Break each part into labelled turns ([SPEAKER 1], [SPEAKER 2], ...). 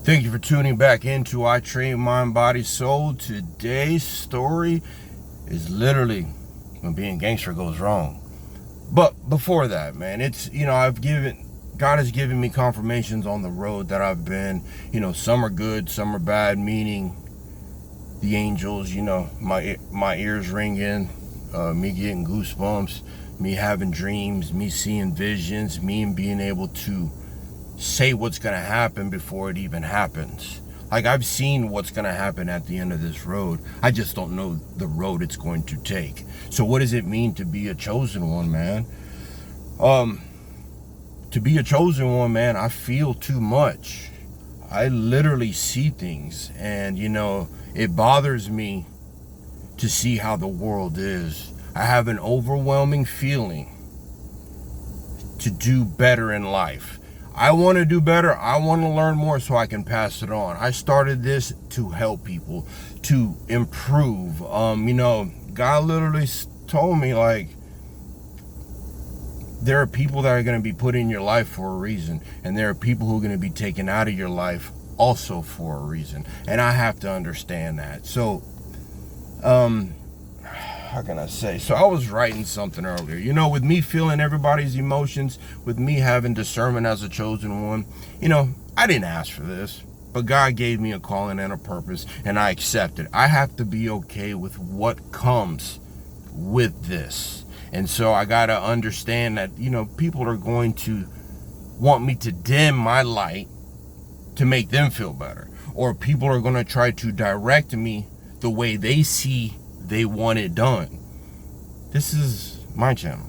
[SPEAKER 1] Thank you for tuning back into I Train Mind, Body, Soul. Today's story is literally when being gangster goes wrong. But before that, man, God has given me confirmations on the road that I've been. Some are good, some are bad, meaning the angels, my ears ringing, me getting goosebumps, me having dreams, me seeing visions, me being able to say what's going to happen before it even happens. Like, I've seen what's going to happen at the end of this road. I just don't know the road it's going to take. So what does it mean to be a chosen one, man? To be a chosen one, man, I feel too much. I literally see things, and it bothers me to see how the world is. I have an overwhelming feeling to do better in life. I want to do better. I want to learn more so I can pass it on. I started this to help people, to improve. God literally told me, like, there are people that are going to be put in your life for a reason, and there are people who are going to be taken out of your life also for a reason. And I have to understand that. So, how can I say? So I was writing something earlier, with me feeling everybody's emotions, with me having discernment as a chosen one, I didn't ask for this, but God gave me a calling and a purpose, and I accepted. I have to be okay with what comes with this. And so I got to understand that, people are going to want me to dim my light to make them feel better, or people are going to try to direct me the way they see they want it done. This is my channel.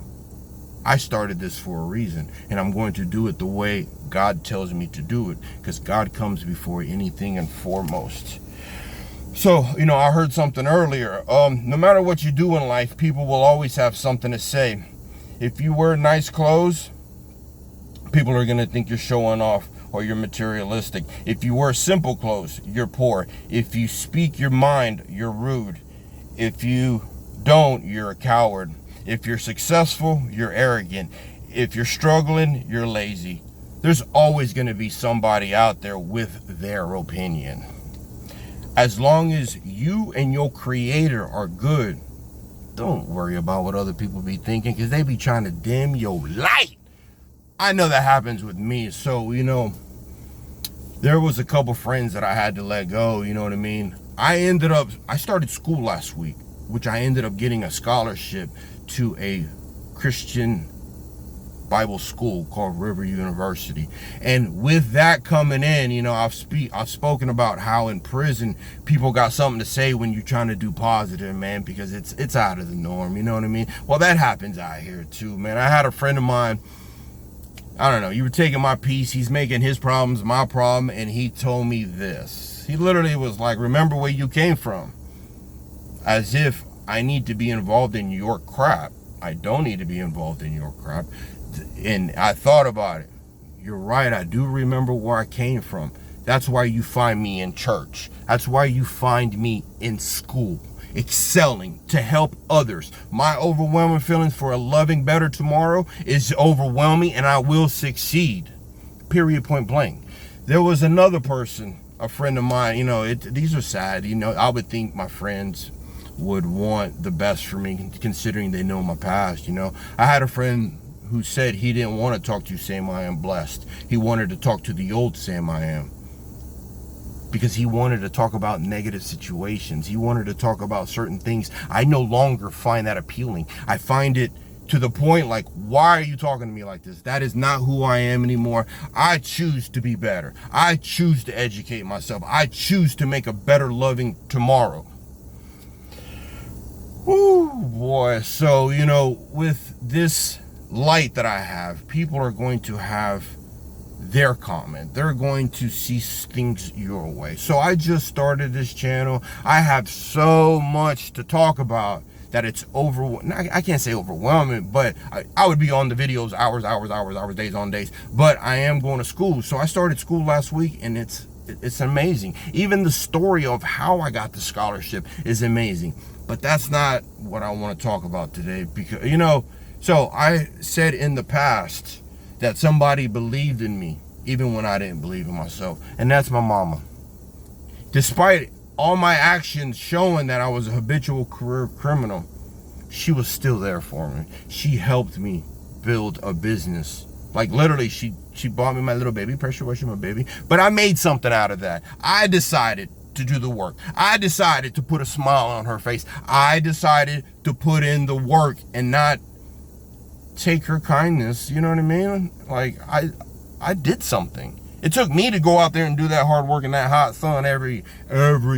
[SPEAKER 1] I started this for a reason, and I'm going to do it the way God tells me to do it, because God comes before anything and foremost. So, I heard something earlier. No matter what you do in life, people will always have something to say. If you wear nice clothes, people are going to think you're showing off or you're materialistic. If you wear simple clothes, you're poor. If you speak your mind, you're rude. If you don't, you're a coward. If you're successful, you're arrogant. If you're struggling, you're lazy. There's always going to be somebody out there with their opinion. As long as you and your creator are good, don't worry about what other people be thinking, because they be trying to dim your light. I know that happens with me. So, there was a couple friends that I had to let go, you know what I mean? I started school last week, which I ended up getting a scholarship to a Christian Bible school called River University. And with that coming in, I've spoken about how in prison people got something to say when you're trying to do positive, man, because it's out of the norm, you know what I mean? Well, that happens out here too, man. I had a friend of mine, I don't know, you were taking my piece, he's making his problems my problem, and he told me this. He literally was like, remember where you came from. As if I need to be involved in your crap. I don't need to be involved in your crap. And I thought about it. You're right, I do remember where I came from. That's why you find me in church. That's why you find me in school, excelling to help others. My overwhelming feelings for a loving better tomorrow is overwhelming, and I will succeed. Period, point blank. There was another person, a friend of mine, these are sad. I would think my friends would want the best for me, considering they know my past. I had a friend who said he didn't want to talk to Sam I Am Blessed. He wanted to talk to the old Sam I Am, because he wanted to talk about negative situations. He wanted to talk about certain things. I no longer find that appealing. I find it to the point like, why are you talking to me like this? That is not who I am anymore. I choose to be better. I choose to educate myself. I choose to make a better, loving tomorrow. Woo, boy. So, with this light that I have, people are going to have their comment. They're going to see things your way. So I just started this channel. I have so much to talk about that it's I can't say overwhelming, but I would be on the videos hours, days on days. But I am going to school. So I started school last week, and it's amazing. Even the story of how I got the scholarship is amazing. But that's not what I want to talk about today, because, so I said in the past that somebody believed in me even when I didn't believe in myself. And that's my mama. Despite all my actions showing that I was a habitual career criminal, she was still there for me. She helped me build a business. Like literally, she bought me my little baby pressure washer, my baby. But I made something out of that. I decided to do the work. I decided to put a smile on her face. I decided to put in the work and not take her kindness. You know what I mean? Like I did something. It took me to go out there and do that hard work in that hot sun every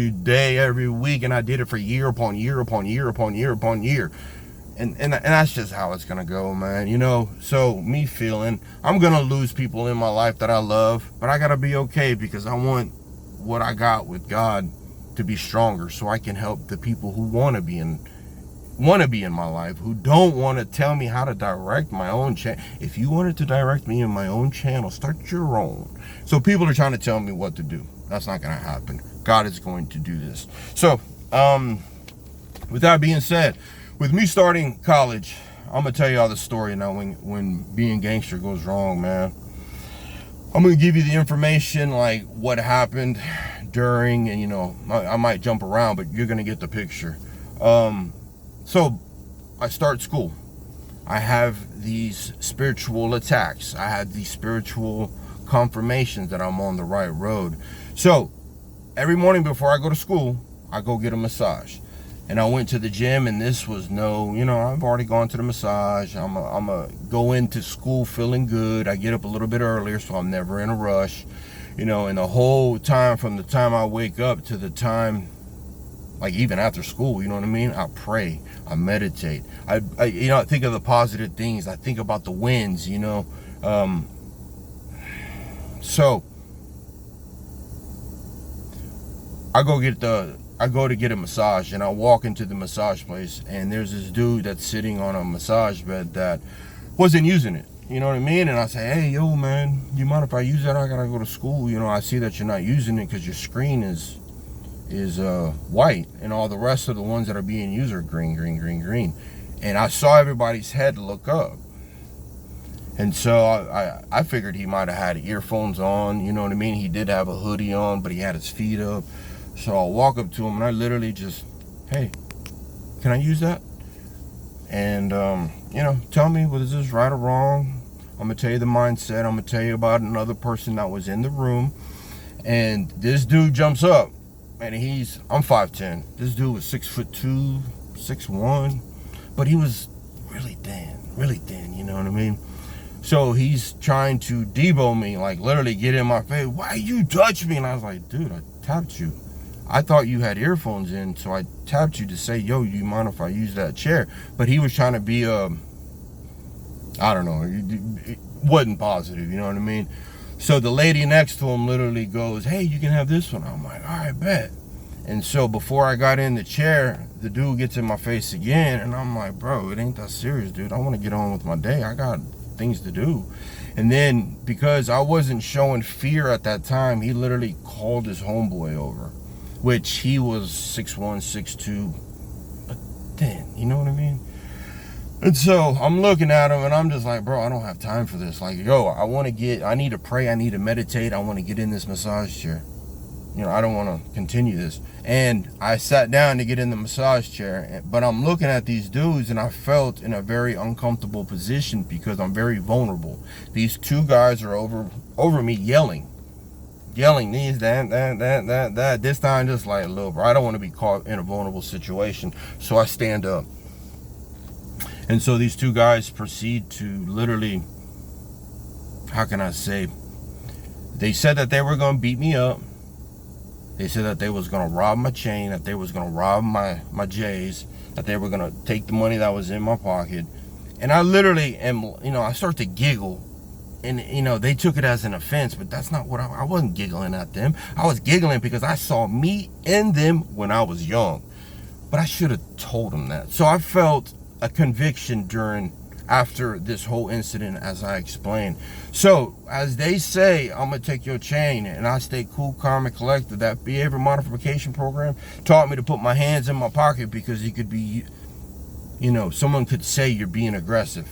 [SPEAKER 1] day, every week, and I did it for year upon year upon year upon year upon year. And that's just how it's gonna go, man. You know, so me feeling I'm gonna lose people in my life that I love, but I gotta be okay because I want what I got with God to be stronger, so I can help the people who want to be in my life, who don't want to tell me how to direct my own channel. If you wanted to direct me in my own channel, start your own. So people are trying to tell me what to do. That's not going to happen. God is going to do this. So with that being said, with me starting college, I'm gonna tell y'all the story now. When being gangster goes wrong, man, I'm gonna give you the information, like what happened during, and you know, I might jump around, but you're gonna get the picture. So I start school. I have these spiritual attacks. I have these spiritual confirmations that I'm on the right road. So every morning before I go to school, I go get a massage. And I went to the gym, and this was no, you know, I've already gone to the massage. I'm a go into school feeling good. I get up a little bit earlier, so I'm never in a rush. You know, and the whole time, from the time I wake up to the time, like even after school, you know what I mean? I pray, I meditate. I you know, I think of the positive things. I think about the wins, you know. So I go to get a massage, and I walk into the massage place, and there's this dude that's sitting on a massage bed that wasn't using it. You know what I mean? And I say, hey, yo, man, you mind if I use that? I gotta go to school. You know, I see that you're not using it because your screen is white, and all the rest of the ones that are being used are green. And I saw everybody's head look up. And so I figured he might have had earphones on. You know what I mean? He did have a hoodie on, but he had his feet up. So I walk up to him, and I literally just, hey, can I use that? And, you know, tell me, was this right or wrong? I'm going to tell you the mindset. I'm going to tell you about another person that was in the room. And this dude jumps up, and I'm 5'10". This dude was 6'2", 6'1", but he was really thin, you know what I mean? So he's trying to debo me, like literally get in my face. Why you touch me? And I was like, dude, I tapped you. I thought you had earphones in, so I tapped you to say, yo, you mind if I use that chair? But he was trying to be, I don't know, it wasn't positive, you know what I mean? So the lady next to him literally goes, hey, you can have this one. I'm like, all right, bet. And so before I got in the chair, the dude gets in my face again, and I'm like, bro, it ain't that serious, dude. I want to get on with my day. I got things to do. And then because I wasn't showing fear at that time, he literally called his homeboy over, which he was 6'1", 6'2", but thin, you know what I mean? And so I'm looking at him, and I'm just like, bro, I don't have time for this. Like, yo, I need to pray, I need to meditate, I want to get in this massage chair. You know, I don't want to continue this. And I sat down to get in the massage chair, but I'm looking at these dudes, and I felt in a very uncomfortable position because I'm very vulnerable. These two guys are over me yelling these, that. This time, just like, look, bro, I don't want to be caught in a vulnerable situation. So I stand up. And so these two guys proceed to literally, how can I say, they said that they were going to beat me up. They said that they was going to rob my chain, that they was going to rob my J's, that they were going to take the money that was in my pocket. And I literally am, you know, I start to giggle. And, you know, they took it as an offense, but that's not what I wasn't giggling at them. I was giggling because I saw me and them when I was young. But I should have told them that. So I felt a conviction after this whole incident, as I explained. So as they say, I'm gonna take your chain, and I stay cool, calm, and collected. That behavior modification program taught me to put my hands in my pocket because it could be, you know, someone could say you're being aggressive.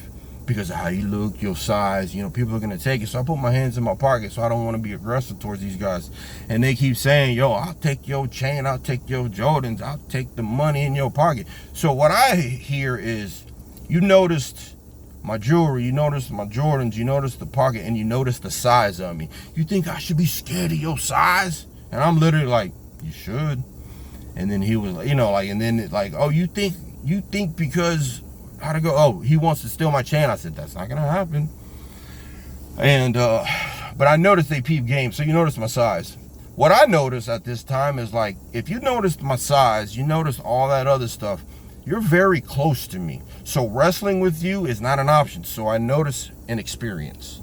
[SPEAKER 1] because of how you look, your size, you know, people are going to take it. So I put my hands in my pocket, so I don't want to be aggressive towards these guys. And they keep saying, yo, I'll take your chain, I'll take your Jordans, I'll take the money in your pocket. So what I hear is, you noticed my jewelry, you noticed my Jordans, you noticed the pocket, and you noticed the size of me. You think I should be scared of your size? And I'm literally like, you should. And then he was, you know, like, and then it like, oh, you think because, how'd it go? Oh, he wants to steal my chain. I said, that's not gonna happen. And but I noticed they peep game, so you notice my size. What I noticed at this time is, like, if you noticed my size, you noticed all that other stuff, you're very close to me. So wrestling with you is not an option. So I noticed an experience.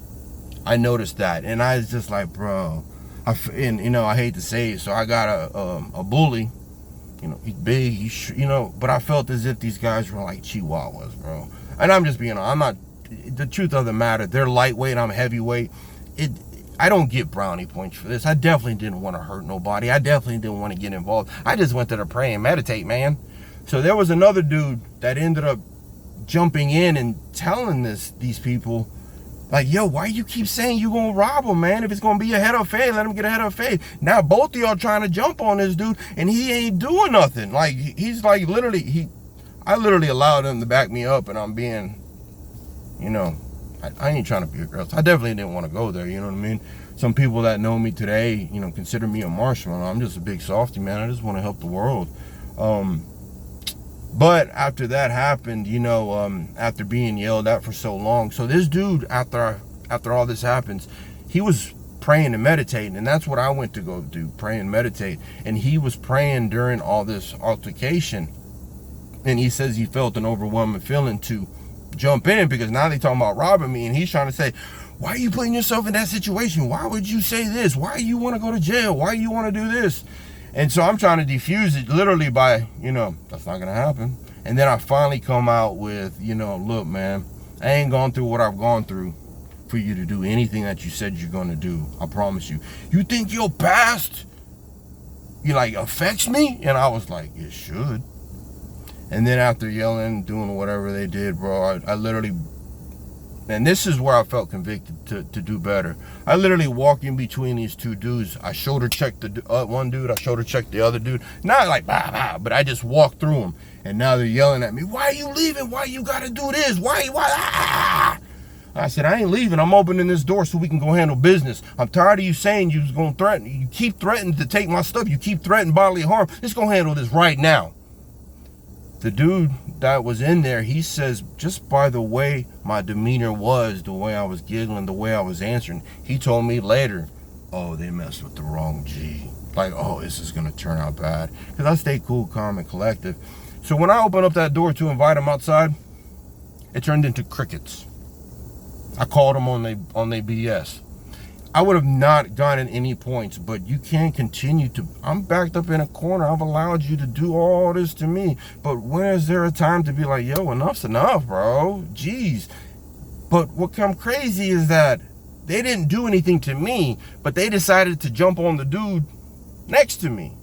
[SPEAKER 1] I noticed that, and I was just like, bro, and you know, I hate to say it, so I got a bully. You know, he's big, you know, but I felt as if these guys were like chihuahuas, bro. And I'm just being honest, I'm not, the truth of the matter, they're lightweight, I'm heavyweight. I don't get brownie points for this. I definitely didn't want to hurt nobody. I definitely didn't want to get involved. I just went there to pray and meditate, man. So there was another dude that ended up jumping in and telling these people, like, yo, why you keep saying you gonna rob him, man? If it's gonna be a head of fade, let him get a head of fade. Now both of y'all trying to jump on this dude, and he ain't doing nothing. Like, he's like, literally, I literally allowed him to back me up, and I'm being, you know, I ain't trying to be aggressive. I definitely didn't want to go there, you know what I mean? Some people that know me today, you know, consider me a marshmallow. I'm just a big softy, man. I just want to help the world. But after that happened, you know, after being yelled at for so long, so this dude, after all this happens, he was praying and meditating, and that's what I went to go do, pray and meditate. And he was praying during all this altercation, and he says he felt an overwhelming feeling to jump in, because now they talking about robbing me, and he's trying to say, why are you putting yourself in that situation? Why would you say this? Why you want to go to jail? Why you want to do this? And so I'm trying to defuse it literally by, you know, that's not going to happen. And then I finally come out with, you know, look, man, I ain't gone through what I've gone through for you to do anything that you said you're going to do. I promise you. You think your past, you like, affects me? And I was like, it should. And then after yelling, doing whatever they did, bro, I literally, and this is where I felt convicted to do better. I literally walked in between these two dudes. I shoulder checked the one dude. I shoulder checked the other dude. Not like, bah, bah, but I just walked through them. And now they're yelling at me, why are you leaving? Why you got to do this? Why? Ah! I said, I ain't leaving. I'm opening this door so we can go handle business. I'm tired of you saying you was going to threaten. You keep threatening to take my stuff. You keep threatening bodily harm. Let's go handle this right now. The dude that was in there, he says, just by the way my demeanor was, the way I was giggling, the way I was answering, he told me later, oh, they messed with the wrong G. Like, oh, this is going to turn out bad. Because I stay cool, calm, and collective. So when I opened up that door to invite him outside, it turned into crickets. I called him on they BS. I would have not gotten any points, but you can't continue to, I'm backed up in a corner. I've allowed you to do all this to me. But when is there a time to be like, yo, enough's enough, bro? Jeez. But what come crazy is that they didn't do anything to me, but they decided to jump on the dude next to me.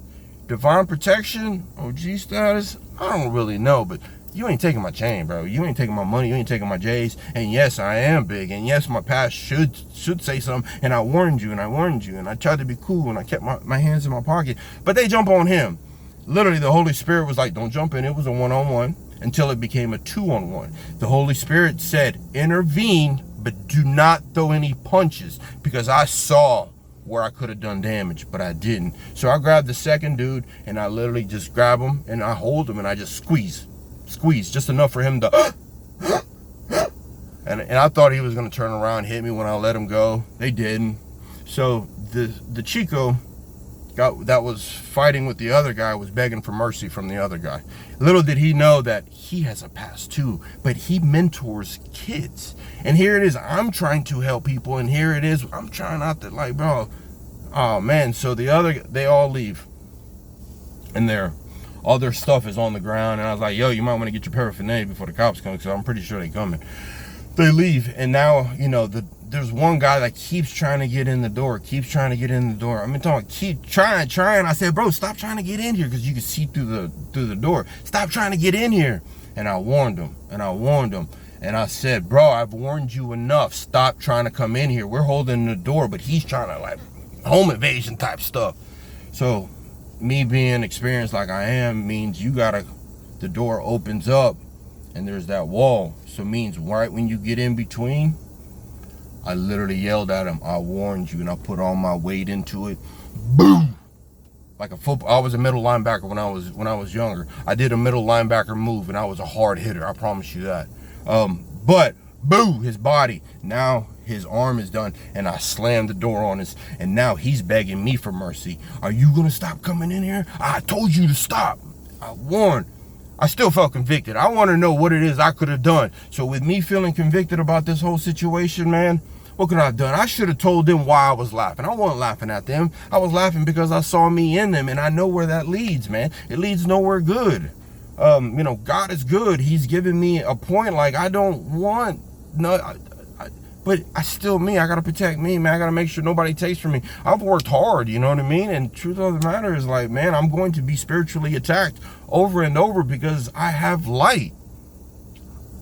[SPEAKER 1] Divine protection, OG status, I don't really know, but you ain't taking my chain, bro. You ain't taking my money. You ain't taking my J's. And yes, I am big. And yes, my past should say something. And I warned you, and I warned you. And I tried to be cool, and I kept my hands in my pocket. But they jump on him. Literally, the Holy Spirit was like, don't jump in. It was a one-on-one until it became a two-on-one. The Holy Spirit said, intervene, but do not throw any punches, because I saw where I could have done damage, but I didn't. So I grabbed the second dude, and I literally just grab him, and I hold him, and I just squeeze just enough for him to and I thought he was going to turn around and hit me when I let him go. They didn't. So the Chico that was fighting with the other guy was begging for mercy from the other guy. Little did he know that he has a past too, but he mentors kids. And here it is, I'm trying to help people, and here it is, I'm trying not to, like, bro, oh man. So they all leave, and all their stuff is on the ground, and I was like, yo, you might want to get your paraphernalia before the cops come, because I'm pretty sure they're coming. They leave, and now, you know, there's one guy that keeps trying to get in the door, I mean, keep trying. I said, bro, stop trying to get in here, because you can see through the door. Stop trying to get in here. And I warned him, And I said, bro, I've warned you enough. Stop trying to come in here. We're holding the door, but he's trying to like home invasion type stuff. So me being experienced like I am means the door opens up and there's that wall. So it means right when you get in between, I literally yelled at him, I warned you, and I put all my weight into it. Boom! Like a football. I was a middle linebacker when I was younger. I did a middle linebacker move, and I was a hard hitter. I promise you that. But boo, his body. Now his arm is done, and I slammed the door on his. And now he's begging me for mercy. Are you gonna stop coming in here? I told you to stop. I warned. I still felt convicted. I want to know what it is I could have done. So with me feeling convicted about this whole situation, man, what could I have done? I should have told them why I was laughing. I wasn't laughing at them. I was laughing because I saw me in them, and I know where that leads, man. It leads nowhere good. God is good. He's giving me a point. Like, I don't want but I still me. I gotta protect me, man. I gotta make sure nobody takes from me. I've worked hard, you know what I mean? And truth of the matter is, like, man, I'm going to be spiritually attacked over and over because I have light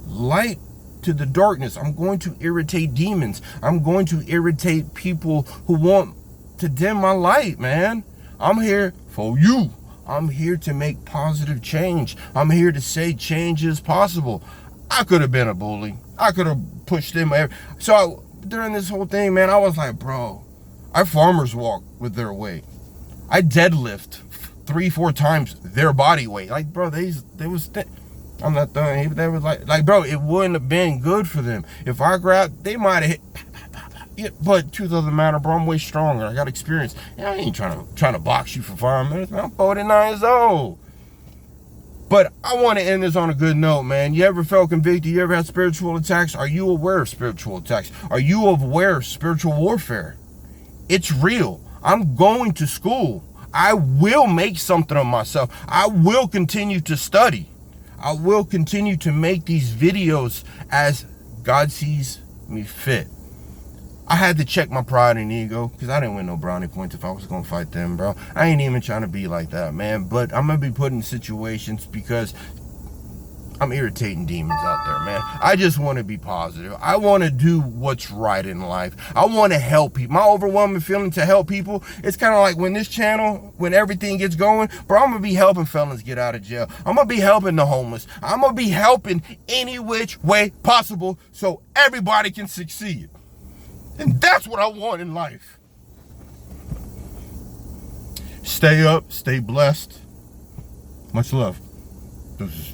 [SPEAKER 1] to the darkness. I'm going to irritate demons. I'm going to irritate people who want to dim my light, man. I'm here for you. I'm here to make positive change. I'm here to say change is possible. I could have been a bully. I could have pushed them. So during this whole thing, man, I was like, bro, I farmers walk with their weight. I deadlift 3-4 times their body weight. Like, bro, I'm not done. They was like, bro, it wouldn't have been good for them. If I grabbed, they might have hit. Yeah, but truth of the matter, bro, I'm way stronger. I got experience. Yeah, I ain't trying to box you for 5 minutes, man. I'm 49 years old. But I want to end this on a good note, man. You ever felt convicted? You ever had spiritual attacks? Are you aware of spiritual attacks? Are you aware of spiritual warfare? It's real. I'm going to school. I will make something of myself. I will continue to study. I will continue to make these videos as God sees me fit. I had to check my pride and ego because I didn't win no brownie points if I was going to fight them, bro. I ain't even trying to be like that, man. But I'm going to be put in situations because I'm irritating demons out there, man. I just want to be positive. I want to do what's right in life. I want to help people. My overwhelming feeling to help people, it's kind of like when this channel, when everything gets going, bro, I'm going to be helping felons get out of jail. I'm going to be helping the homeless. I'm going to be helping any which way possible so everybody can succeed. And that's what I want in life. Stay up, stay blessed. Much love. Deuces.